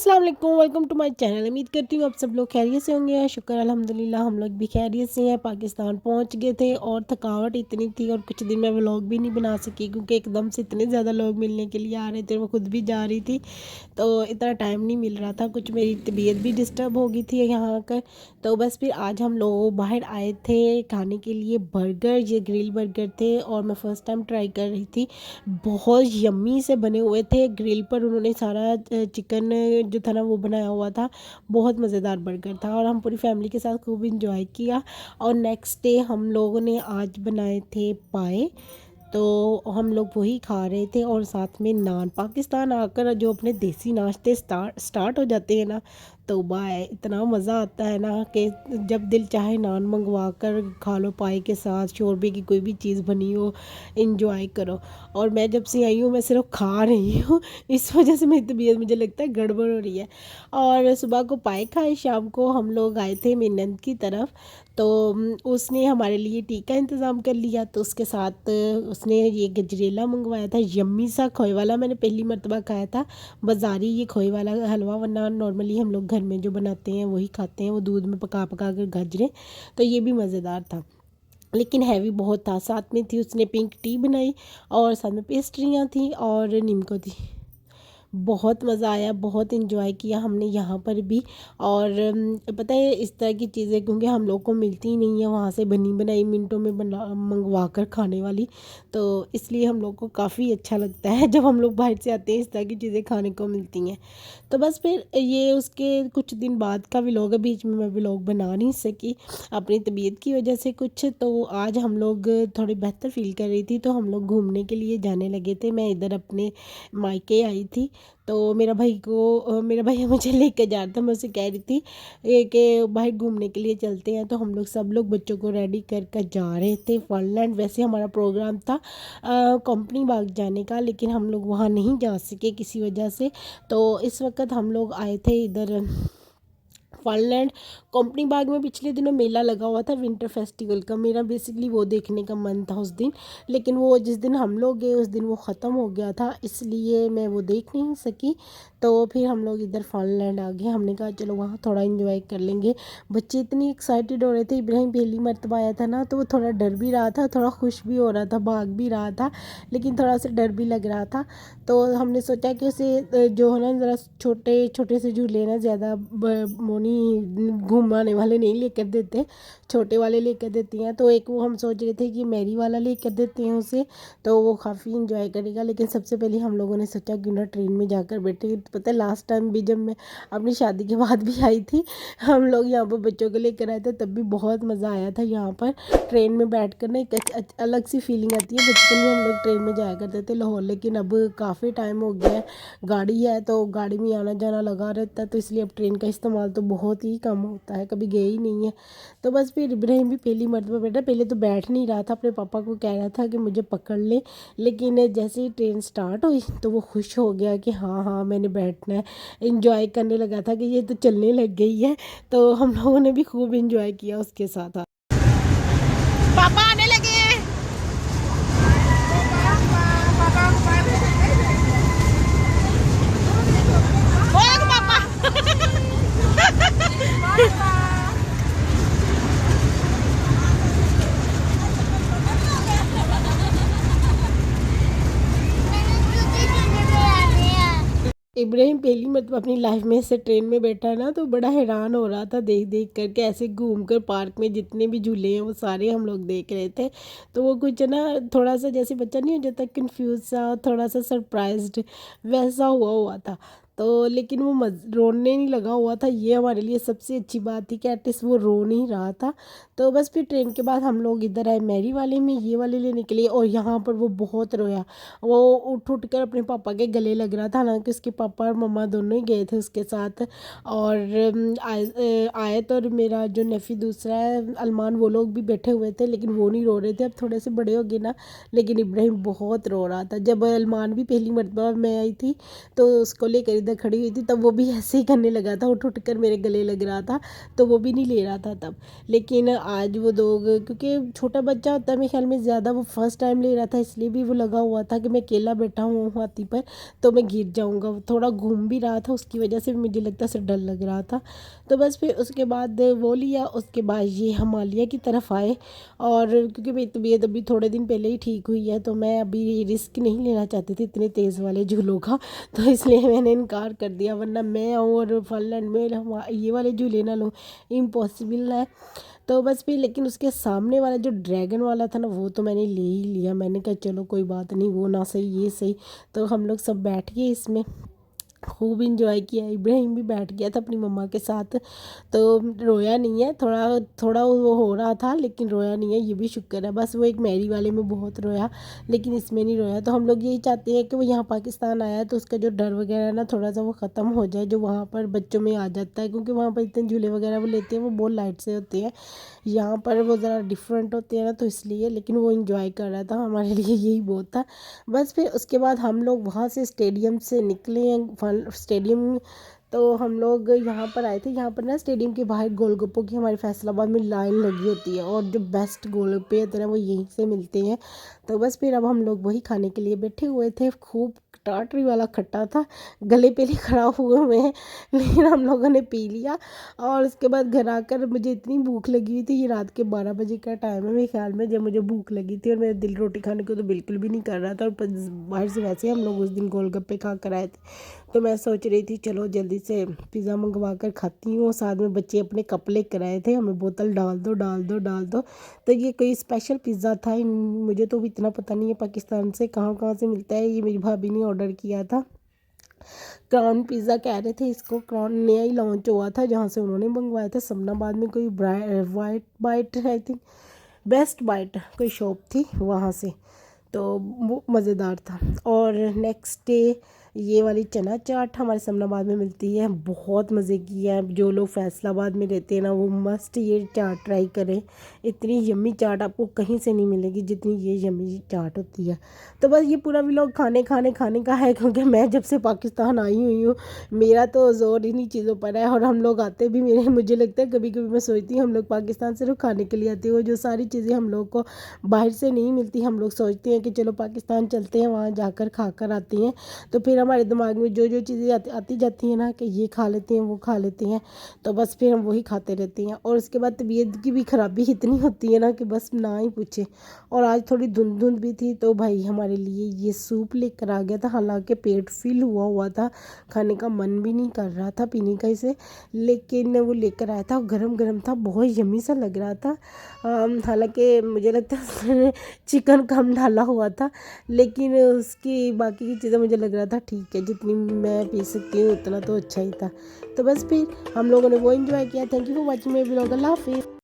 अस्सलाम वालेकुम, welcome to my channel. उम्मीद करती हूँ आप सब लोग खैरियत से होंगे। शुक्र अल्हम्दुलिल्लाह हम लोग भी खैरियत से हैं। पाकिस्तान पहुँच गए थे और थकावट इतनी थी और कुछ दिन मैं व्लॉग भी नहीं बना सकी क्योंकि एकदम से इतने ज़्यादा लोग मिलने के लिए आ रहे थे। मैं खुद भी जा रही थी तो इतना टाइम नहीं मिल रहा था। कुछ मेरी तबीयत भी डिस्टर्ब हो गई थी यहाँ आकर। तो बस फिर आज हम लोग बाहर आए थे खाने के लिए बर्गर। ये ग्रिल बर्गर थे और मैं फ़र्स्ट टाइम ट्राई कर रही थी। बहुत यम्मी से बने हुए थे। ग्रिल पर उन्होंने सारा चिकन जो था ना वो बनाया हुआ था। बहुत मज़ेदार बर्गर था और हम पूरी फैमिली के साथ खूब इंजॉय किया। और नेक्स्ट डे हम लोगों ने आज बनाए थे पाए, तो हम लोग वही खा रहे थे और साथ में नान। पाकिस्तान आकर जो अपने देसी नाश्ते स्टार्ट हो जाते हैं ना, तो वाह इतना मज़ा आता है ना कि जब दिल चाहे नान मंगवा कर खा लो पाई के साथ। शोरबे की कोई भी चीज़ बनी हो, इंजॉय करो। और मैं जब से आई हूँ मैं सिर्फ खा रही हूँ इस वजह से मेरी तबीयत मुझे लगता है गड़बड़ हो रही है। और सुबह को पाए खाए, शाम को हम लोग आए थे मेरी नंद की तरफ। तो उसने हमारे लिए टी का इंतज़ाम कर लिया। तो उसके साथ उसने ये गजरेला मंगवाया था, यम्मी सा खोए वाला। मैंने पहली मर्तबा खाया था बाज़ारी ये खोए वाला हलवा, वरना नॉर्मली हम लोग घर में जो बनाते हैं वही खाते हैं, वो दूध में पका पका कर गाजरें। तो ये भी मज़ेदार था लेकिन हैवी बहुत था। साथ में थी उसने पिंक टी बनाई और साथ में पेस्ट्रियाँ थी और निम्को थी। बहुत मज़ा आया, बहुत इन्जॉय किया हमने यहाँ पर भी। और पता है इस तरह की चीज़ें क्योंकि हम लोग को मिलती ही नहीं है वहाँ से बनी बनाई मिनटों में बना मंगवा कर खाने वाली। तो इसलिए हम लोग को काफ़ी अच्छा लगता है जब हम लोग बाहर से आते हैं इस तरह की चीज़ें खाने को मिलती हैं। तो बस फिर ये उसके कुछ दिन बाद का व्लॉग है। बीच में मैं व्लॉग बना नहीं सकी अपनी तबीयत की वजह से कुछ। तो आज हम लोग थोड़ी बेहतर फील कर रही थी तो हम लोग घूमने के लिए जाने लगे थे। मैं इधर अपने मायके आई थी तो मेरा भाई मुझे लेकर जा रहा था। मैं उसे कह रही थी कि भाई घूमने के लिए चलते हैं। तो हम लोग सब लोग बच्चों को रेडी कर कर जा रहे थे फनलैंड। वैसे हमारा प्रोग्राम था कंपनी बाग जाने का, लेकिन हम लोग वहाँ नहीं जा सके किसी वजह से। तो इस वक्त हम लोग आए थे इधर फनलैंड। कंपनी बाग में पिछले दिनों मेला लगा हुआ था विंटर फेस्टिवल का। मेरा बेसिकली वो देखने का मन था उस दिन, लेकिन वो जिस दिन हम लोग गए उस दिन वो ख़त्म हो गया था, इसलिए मैं वो देख नहीं सकी। तो फिर हम लोग इधर फनलैंड आ गए। हमने कहा चलो वहाँ थोड़ा इन्जॉय कर लेंगे। बच्चे इतनी एक्साइटेड हो रहे थे। इब्राहिम पहली मर्तबा आया था ना, तो वो थोड़ा डर भी रहा था, थोड़ा खुश भी हो रहा था, भाग भी रहा था, लेकिन थोड़ा सा डर भी लग रहा था। तो हमने सोचा कि उसे जो है ना ज़रा छोटे छोटे से झूले ना, ज़्यादा मोनी घुमाने वाले नहीं लेकर देते, छोटे वाले लेकर देती हैं। तो एक वो हम सोच रहे थे कि मैरी वाला लेकर देते हैं उसे, तो वो काफ़ी इंजॉय करेगा। लेकिन सबसे पहले हम लोगों ने सोचा क्यों ना ट्रेन में जाकर बैठे। पता है लास्ट टाइम भी जब मैं अपनी शादी के बाद भी आई थी, हम लोग यहाँ पर बच्चों को लेकर आए थे, तब भी बहुत मज़ा आया था। यहाँ पर ट्रेन में बैठ कर ना एक अलग सी फीलिंग आती है। बचपन में हम लोग ट्रेन में जाया करते थे लाहौर, लेकिन अब काफ़ी टाइम हो गया है। गाड़ी है तो गाड़ी में आना जाना लगा रहता है, तो इसलिए अब ट्रेन का इस्तेमाल तो बहुत ही कम होता है, कभी गए ही नहीं है। तो बस फिर इब्राहिम भी पहली मर्तबा बैठा। पहले तो बैठ नहीं रहा था, अपने पापा को कह रहा था कि मुझे पकड़ ले, लेकिन जैसे ही ट्रेन स्टार्ट हुई तो वो खुश हो गया कि हाँ हाँ मैंने बैठना है। इंजॉय करने लगा था कि ये तो चलने लग गई है। तो हम लोगों ने भी खूब इंजॉय किया उसके साथ। पापा आने लगे हैं। ओए पापा इब्राहिम पहली मतलब अपनी लाइफ में से ट्रेन में बैठा है ना, तो बड़ा हैरान हो रहा था देख देख करके। ऐसे घूम कर पार्क में जितने भी झूले हैं वो सारे हम लोग देख रहे थे। तो वो कुछ ना थोड़ा सा जैसे बच्चा नहीं हो जाता कंफ्यूज सा, थोड़ा सा सरप्राइज्ड, वैसा हुआ हुआ था। तो लेकिन वो रोने नहीं लगा हुआ था। ये हमारे लिए सबसे अच्छी बात थी कि एटलीस्ट वो रो नहीं रहा था। तो बस फिर ट्रेन के बाद हम लोग इधर आए मैरी वाले में, ये वाले लेने के लिए। और यहाँ पर वो बहुत रोया। वो उठ उठ कर अपने पापा के गले लग रहा था, हालांकि उसके पापा और मम्मा दोनों ही गए थे उसके साथ। और आयत और मेरा जो नेफ़ी दूसरा है अलमान, वो लोग भी बैठे हुए थे, लेकिन वो नहीं रो रहे थे, अब थोड़े से बड़े हो गए ना। लेकिन इब्राहिम बहुत रो रहा था। जब अलमान भी पहली मरतबा मैं आई थी तो उसको लेकर इधर खड़ी हुई थी तब वो भी ऐसे ही करने लगा था, उठ उठ कर मेरे गले लग रहा था, तो वो भी नहीं ले रहा था तब। लेकिन आज वो दो, क्योंकि छोटा बच्चा होता है मेरे ख्याल में ज़्यादा, वो फर्स्ट टाइम ले रहा था इसलिए भी वो लगा हुआ था कि मैं अकेला बैठा हूँ हाथी पर तो मैं गिर जाऊँगा। थोड़ा घूम भी रहा था, उसकी वजह से मुझे लगता से डर लग रहा था। तो बस फिर उसके बाद वो लिया, उसके बाद ये हिमालय की तरफ आए। और क्योंकि मेरी तबीयत अभी थोड़े दिन पहले ही ठीक हुई है तो मैं अभी रिस्क नहीं लेना चाहती थी इतने तेज़ वाले झूलों का, तो इसलिए मैंने इनकार कर दिया, वरना मैं आऊँ और फनलैंड में ये वाले झूले ना लूँ, इम्पॉसिबल है। तो बस फिर लेकिन उसके सामने वाला जो ड्रैगन वाला था ना वो तो मैंने ले ही लिया। मैंने कहा चलो कोई बात नहीं, वो ना सही ये सही। तो हम लोग सब बैठ गए इसमें, खूब इंजॉय किया। इब्राहिम भी बैठ गया था अपनी मम्मा के साथ, तो रोया नहीं है। थोड़ा थोड़ा वो हो रहा था लेकिन रोया नहीं है, ये भी शुक्र है। बस वो एक मैरी वाले में बहुत रोया लेकिन इसमें नहीं रोया। तो हम लोग यही चाहते हैं कि वो यहाँ पाकिस्तान आया है तो उसका जो डर वगैरह है ना थोड़ा सा वो ख़त्म हो जाए, जो वहाँ पर बच्चों में आ जाता है, क्योंकि वहाँ पर इतने झूले वगैरह वो लेते हैं वो बहुत लाइट से होते हैं, यहाँ पर वो ज़रा डिफरेंट होते हैं ना, तो इसलिए। लेकिन वो इंजॉय कर रहा था, हमारे लिए यही बहुत था। बस फिर उसके बाद हम लोग वहाँ से स्टेडियम से निकले हैं, फन स्टेडियम। तो हम लोग यहाँ पर आए थे, यहाँ पर ना स्टेडियम के बाहर गोलगप्पों की हमारे फैसलाबाद में लाइन लगी होती है और जो बेस्ट गोलगप्पे होते हैं वो यहीं से मिलते हैं। तो बस फिर अब हम लोग वही खाने के लिए बैठे हुए थे। खूब टाटरी वाला खट्टा था, गले पे नहीं खड़ा हुए हैं लेकिन हम लोगों ने पी लिया। और उसके बाद घर आकर मुझे इतनी भूख लगी हुई थी, ये रात के 12 बजे का टाइम है मेरे ख्याल में जब मुझे भूख लगी थी, और मेरा दिल रोटी खाने को तो बिल्कुल भी नहीं कर रहा था। और बाहर से वैसे हम लोग उस दिन गोलगप्पे खा कर आए थे, तो मैं सोच रही थी चलो जल्दी से पिज़्ज़ा मंगवा कर खाती हूँ। साथ में बच्चे अपने कप ले कर आए थे, हमें बोतल डाल दो डाल दो डाल दो। तो ये कोई स्पेशल पिज़्ज़ा था, मुझे तो भी इतना पता नहीं है पाकिस्तान से कहाँ कहाँ से मिलता है। ये मेरी भाभी ने ऑर्डर किया था, क्राउन पिज़्ज़ा कह रहे थे इसको, क्राउन नया ही लॉन्च हुआ था जहाँ से उन्होंने मंगवाया था। समनाबाद में कोई white bite I think, best bite कोई शॉप थी वहाँ से, तो वो मज़ेदार था। और नेक्स्ट डे ये वाली चना चाट हमारे समनाबाद में मिलती है, बहुत मज़े की है। जो लोग फैसलाबाद में रहते हैं ना वो मस्ट ये चाट ट्राई करें, इतनी यम्मी चाट आपको कहीं से नहीं मिलेगी जितनी ये यम्मी चाट होती है। तो बस ये पूरा व्लॉग खाने खाने खाने का है, क्योंकि मैं जब से पाकिस्तान आई हुई हूँ मेरा तो ज़ोर इन्हीं चीज़ों पर है। और हम लोग आते भी मेरे मुझे लगता है कभी कभी मैं सोचती हूँ हम लोग पाकिस्तान सिर्फ खाने के लिए आते हो, जो सारी चीज़ें हम लोग को बाहर से नहीं मिलती, हम लोग सोचते हैं कि चलो पाकिस्तान चलते हैं वहाँ जाकर खा कर आती हैं। तो फिर हमारे दिमाग में जो जो चीज़ें आती जाती हैं ना कि ये खा लेते हैं वो खा लेते हैं, तो बस फिर हम वही खाते रहते हैं। और उसके बाद तबीयत की भी ख़राबी इतनी होती है ना कि बस ना ही पूछे। और आज थोड़ी धुंध धुंध भी थी तो भाई हमारे लिए ये सूप लेकर आ गया था, हालांकि पेट फिल हुआ हुआ था, खाने का मन भी नहीं कर रहा था पीने का इसे, लेकिन वो लेकर आया था, गरम गरम था, बहुत यम्मी सा लग रहा था। हालांकि मुझे लगता है चिकन कम डाला हुआ था, लेकिन उसकी बाकी की चीज़ें मुझे लग रहा था ठीक है, जितनी मैं पी सकती हूँ उतना तो अच्छा ही था। तो बस फिर हम लोगों ने वो एंजॉय किया। Thank you for watching my vlog. अल्लाह हाफिज़।